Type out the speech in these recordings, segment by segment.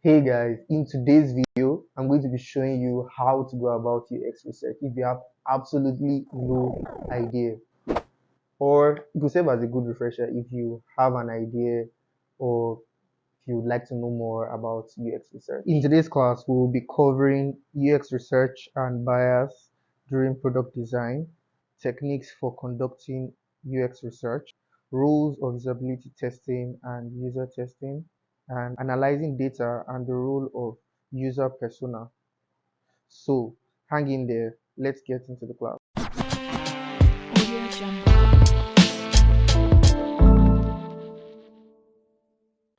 Hey guys, in today's video, I'm going to be showing you how to go about UX research if you have absolutely no idea. Or it could serve as a good refresher if you have an idea or if you would like to know more about UX research. In today's class, we will be covering UX research and bias during product design, techniques for conducting UX research, rules of usability testing and user testing, and analyzing data and the role of user persona. So, hang in there. Let's get into the class. Audio Jungle.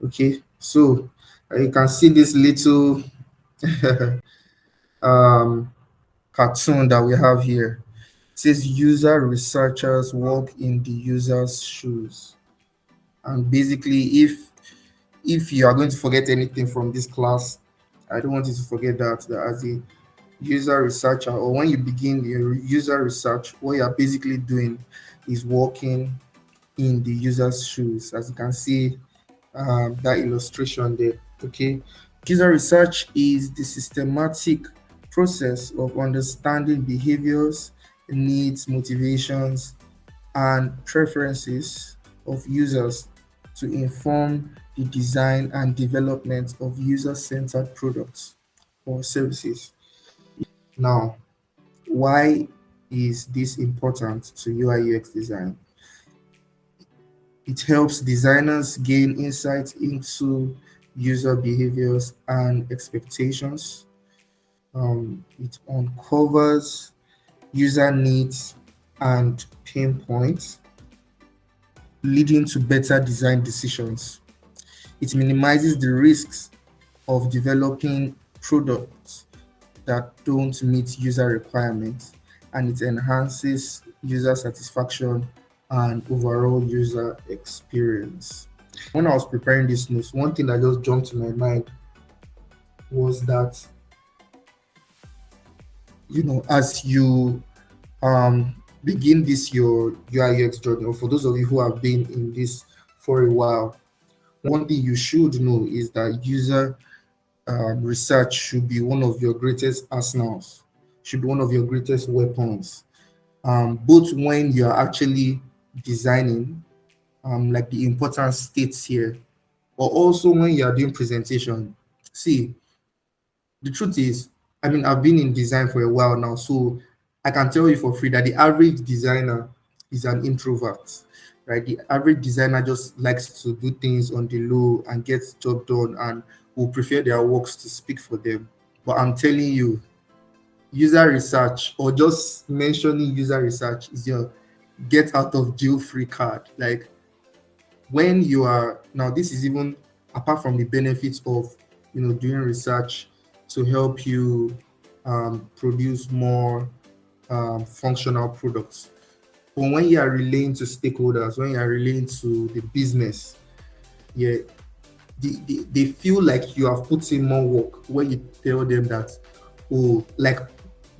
Okay, so you can see this little um, cartoon that we have here. It says user researchers walk in the user's shoes. And basically, if you are going to forget anything from this class, I don't want you to forget that as a user researcher, or when you begin your user research, what you are basically doing is walking in the user's shoes. As you can see, that illustration there. Okay, user research is the systematic process of understanding behaviors, needs, motivations, and preferences of users to inform the design and development of user-centered products or services. Now, why is this important to UI UX design? It helps designers gain insight into user behaviors and expectations. It uncovers user needs and pain points, leading to better design decisions. It minimizes the risks of developing products that don't meet user requirements, and it enhances user satisfaction and overall user experience. When I was preparing this notes, one thing that just jumped to my mind was that, as you begin this your UI UX journey, or for those of you who have been in this for a while, one thing you should know is that user research should be one of your greatest arsenals, should be one of your greatest weapons, both when you're actually designing, like the important states here, or also when you're doing presentation. See, the truth is, I mean, I've been in design for a while now, so I can tell you for free that the average designer is an introvert, right? The average designer just likes to do things on the low and get job done and will prefer their works to speak for them. But I'm telling you, user research, or just mentioning user research, is your get out of jail free card. Like, when you are now, this is even apart from the benefits of doing research to help you produce more functional products. But when you are relaying to stakeholders, when you are relaying to the business, yeah, they feel like you have put in more work when you tell them that, oh, like,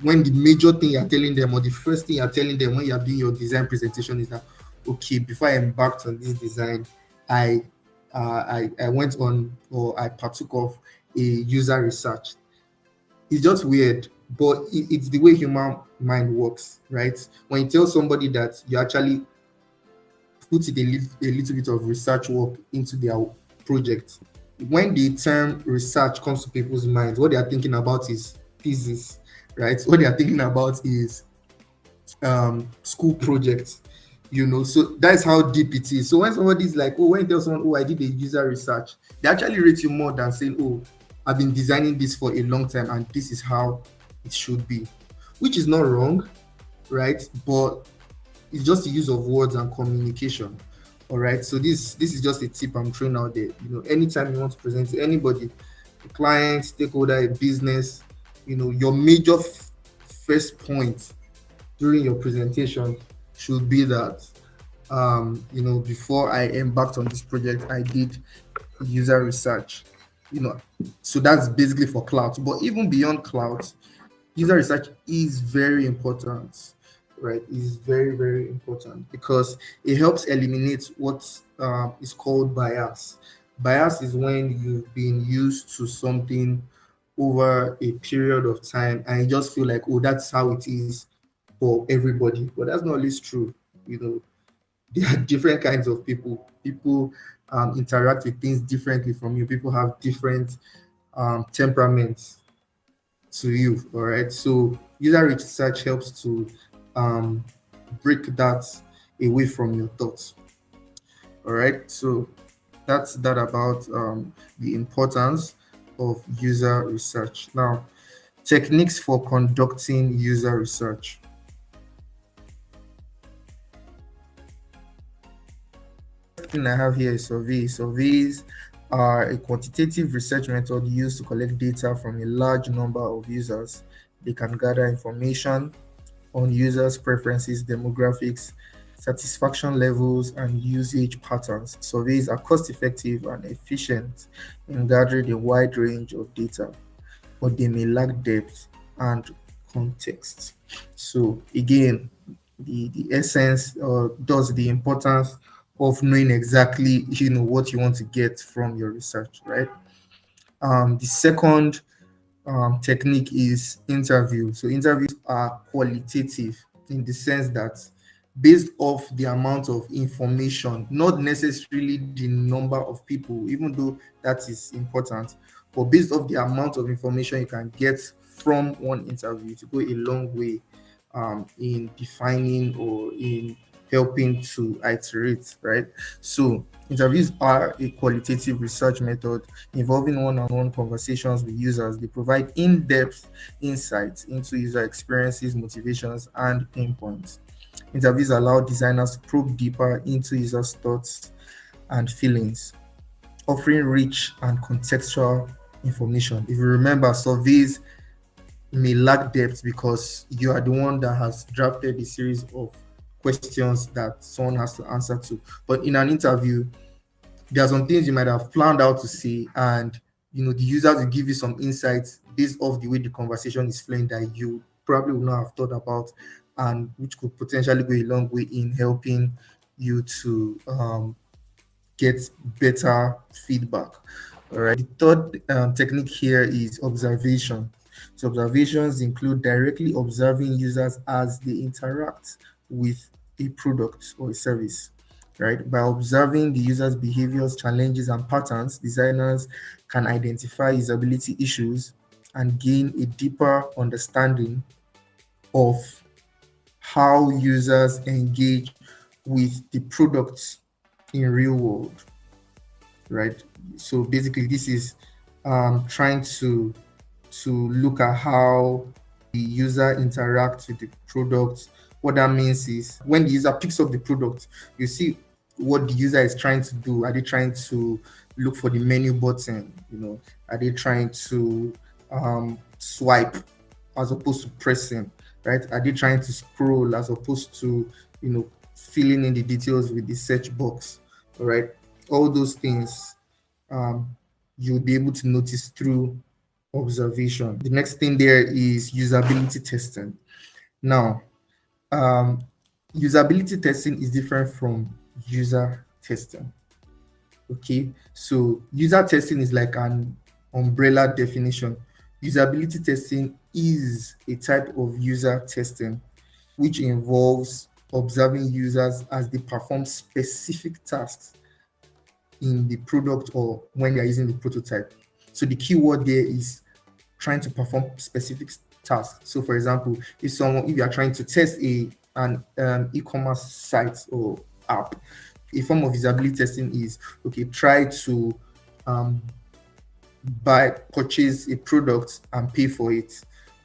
when the major thing you're telling them, or the first thing you're telling them when you're doing your design presentation, is that, okay, before I embarked on this design, I I went on, or I partook of a user research. It's just weird, but it's the way human mind works, right? When you tell somebody that you actually put a little bit of research work into their project, when the term research comes to people's minds, what they are thinking about is thesis, right? What they are thinking about is school projects, so that's how deep it is. So when somebody's like, oh, when you tell someone, oh, I did a user research, they actually rate you more than saying, oh, I've been designing this for a long time and this is how it should be, which is not wrong, right? But it's just the use of words and communication. All right, so this is just a tip I'm throwing out there. Anytime you want to present to anybody, a client, stakeholder, a business, your major first point during your presentation should be that, before I embarked on this project, I did user research. So that's basically for cloud. But even beyond cloud, user research is very important, right? Is very, very important because it helps eliminate what is called bias. Bias is when you've been used to something over a period of time and you just feel like, oh, that's how it is for everybody. But that's not always true. You know, there are different kinds of people. People interact with things differently from you. People have different temperaments to you. All right. So user research helps to um, break that away from your thoughts. All right. So that's that about the importance of user research. Now, techniques for conducting user research. Thing I have here is surveys. Surveys are a quantitative research method used to collect data from a large number of users. They can gather information on users' preferences, demographics, satisfaction levels, and usage patterns. Surveys are cost effective and efficient in gathering a wide range of data, but they may lack depth and context. So, again, the essence does the importance of knowing exactly what you want to get from your research, right? The second technique is interview. So interviews are qualitative in the sense that based off the amount of information, not necessarily the number of people, even though that is important, but based off the amount of information you can get from one interview to go a long way in defining or in helping to iterate, right? So interviews are a qualitative research method involving one-on-one conversations with users. They provide in-depth insights into user experiences, motivations, and pain points. Interviews allow designers to probe deeper into users' thoughts and feelings, offering rich and contextual information. If you remember, surveys may lack depth because you are the one that has drafted a series of questions that someone has to answer to. But in an interview, there are some things you might have planned out to say, and the users will give you some insights based off the way the conversation is flowing that you probably would not have thought about, and which could potentially go a long way in helping you to get better feedback. All right. The third technique here is observation. So observations include directly observing users as they interact with a product or a service. Right. By observing the user's behaviors, challenges, and patterns, designers can identify usability issues and gain a deeper understanding of how users engage with the products in real world, right? So basically, this is trying to look at how the user interacts with the product. What that means is when the user picks up the product, you see what the user is trying to do. Are they trying to look for the menu button? Are they trying to swipe as opposed to pressing? Right? Are they trying to scroll as opposed to filling in the details with the search box? All right, all those things you'll be able to notice through observation. The next thing there is usability testing. Now, um, usability testing is different from user testing. Okay, so user testing is like an umbrella definition. Usability testing is a type of user testing which involves observing users as they perform specific tasks in the product or when you're using the prototype. So the keyword there is trying to perform specific tasks. So for example, if you are trying to test an e-commerce site or app, a form of usability testing is okay, try to um, purchase a product and pay for it,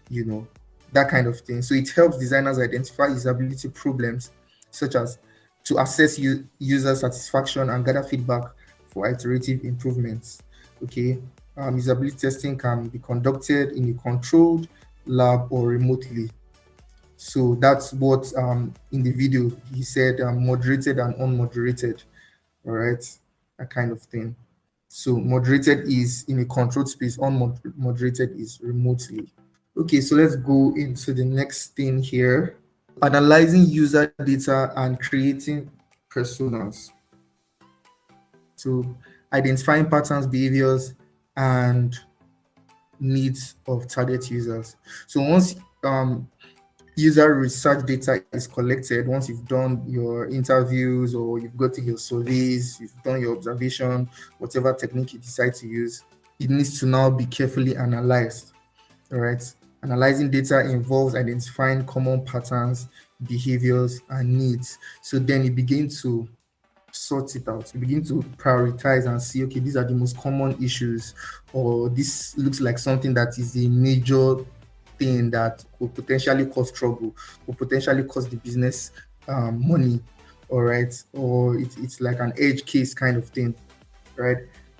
you know, that kind of thing. So it helps designers identify usability problems such as to assess user satisfaction and gather feedback for iterative improvements. Okay, usability testing can be conducted in a controlled lab or remotely. So that's what in the video he said, moderated and unmoderated. All right, that kind of thing. So moderated is in a controlled space, unmoderated is remotely. Okay, so let's go into the next thing here. Analyzing user data and creating personas. So identifying patterns, behaviors, and needs of target users. So once user research data is collected, once you've done your interviews or you've gotten your surveys, you've done your observation, whatever technique you decide to use, it needs to now be carefully analyzed. All right. Analyzing data involves identifying common patterns, behaviors, and needs. So then you begin to sort it out. You begin to prioritize and see, okay, these are the most common issues, or this looks like something that is a major thing that could potentially cause trouble, could potentially cost the business money, all right, or it's like an edge case kind of thing, right?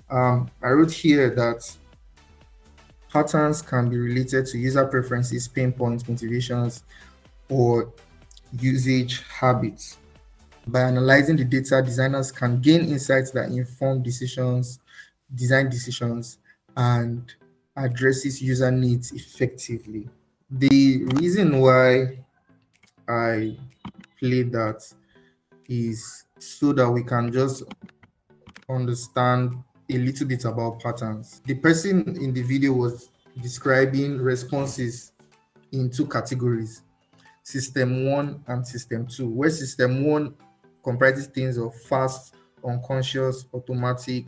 I wrote here that patterns can be related to user preferences, pain points, motivations, or usage habits. By analyzing the data, designers can gain insights that inform decisions, design decisions, and addresses user needs effectively. The reason why I played that is so that we can just understand a little bit about patterns. The person in the video was describing responses in two categories: system one and system two, where system one comprises things of fast, unconscious, automatic,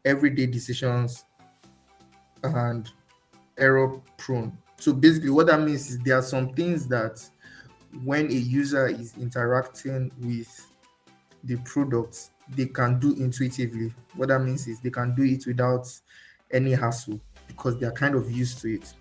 everyday decisions, and error prone. So basically, what that means is there are some things that when a user is interacting with the product, they can do intuitively. What that means is they can do it without any hassle because they are kind of used to it.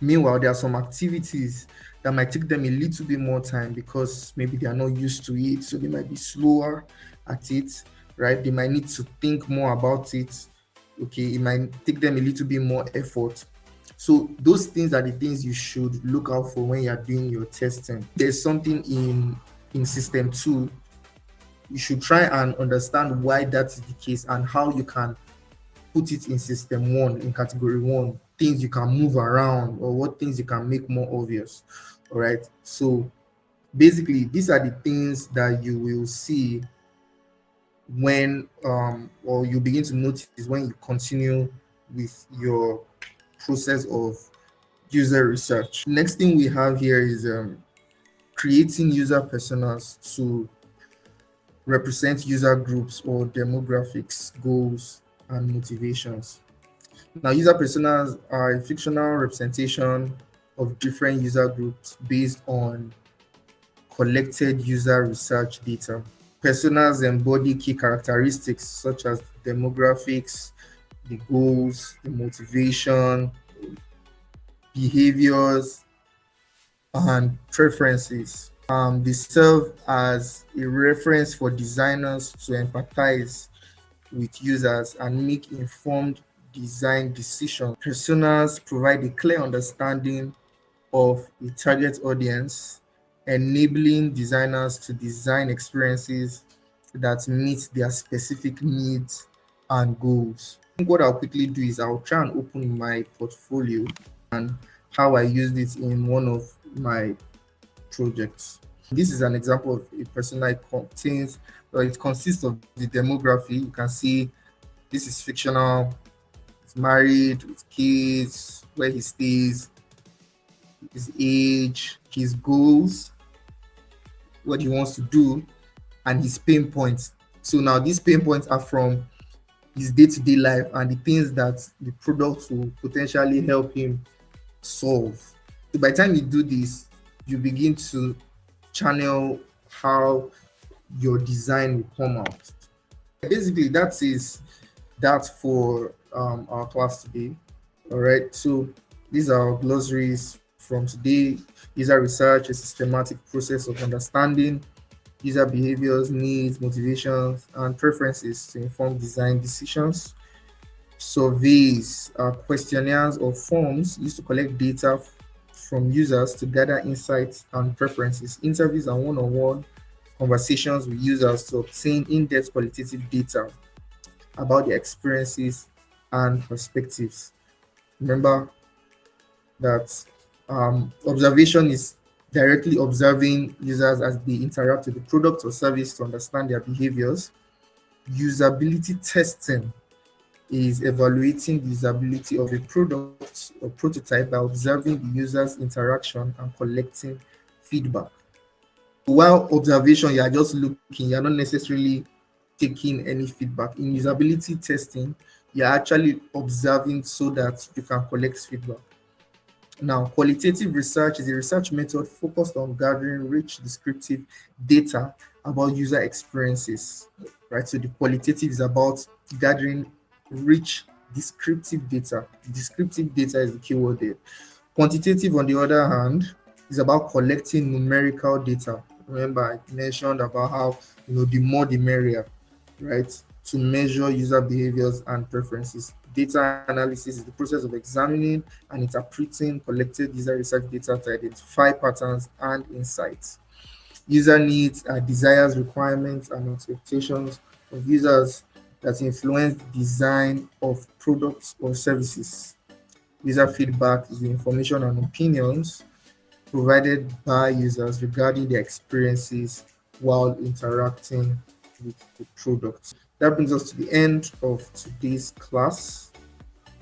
Meanwhile, there are some activities that might take them a little bit more time because maybe they are not used to it, so they might be slower at it, right? They might need to think more about it. Okay, it might take them a little bit more effort. So those things are the things you should look out for when you are doing your testing. There's something in system two. You should try and understand why that is the case and how you can put it in system one, in category one, things you can move around or what things you can make more obvious. All right. So basically, these are the things that you will see when or you begin to notice when you continue with your process of user research. Next thing we have here is creating user personas to represent user groups or demographics, goals, and motivations. Now, user personas are a fictional representation of different user groups based on collected user research data. Personas embody key characteristics such as demographics, the goals, the motivation, behaviors, and preferences. They serve as a reference for designers to empathize with users and make informed design decisions. Personas provide a clear understanding of a target audience, enabling designers to design experiences that meet their specific needs and goals. I think what I'll quickly do is I'll try and open my portfolio and how I used it in one of my projects. This is an example of a persona. It contains, or it consists of the demography. You can see this is fictional. He's married with kids, where he stays, his age, his goals, what he wants to do, and his pain points. So now these pain points are from his day-to-day life and the things that the product will potentially help him solve. So by the time you do this, you begin to channel how your design will come out. Basically, that for our class today. All right. So these are our glossaries from today. User research, a systematic process of understanding user behaviors, needs, motivations, and preferences to inform design decisions. Surveys are questionnaires or forms used to collect data from users to gather insights and preferences. Interviews and one-on-one conversations with users to obtain in-depth qualitative data about their experiences and perspectives. Remember that observation is directly observing users as they interact with the product or service to understand their behaviors. Usability testing is evaluating the usability of a product or prototype by observing the user's interaction and collecting feedback. While observation, you are just looking, you're not necessarily taking any feedback. In usability testing, you're actually observing so that you can collect feedback. Now, qualitative research is a research method focused on gathering rich descriptive data about user experiences, right? So the qualitative is about gathering rich descriptive data. Descriptive data is the keyword there. Quantitative, on the other hand, is about collecting numerical data. Remember, I mentioned about how the more the merrier, right? To measure user behaviors and preferences. Data analysis is the process of examining and interpreting collected user research data to identify patterns and insights. User needs, desires, requirements, and expectations of users that influence the design of products or services. User feedback is the information and opinions provided by users regarding their experiences while interacting with the product. That brings us to the end of today's class.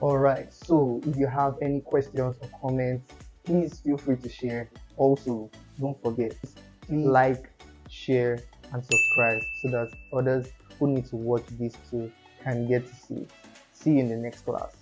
All right. So if you have any questions or comments, please feel free to share. Also, don't forget, please like, share, and subscribe so that others who need to watch this too can get to see it. See you in the next class.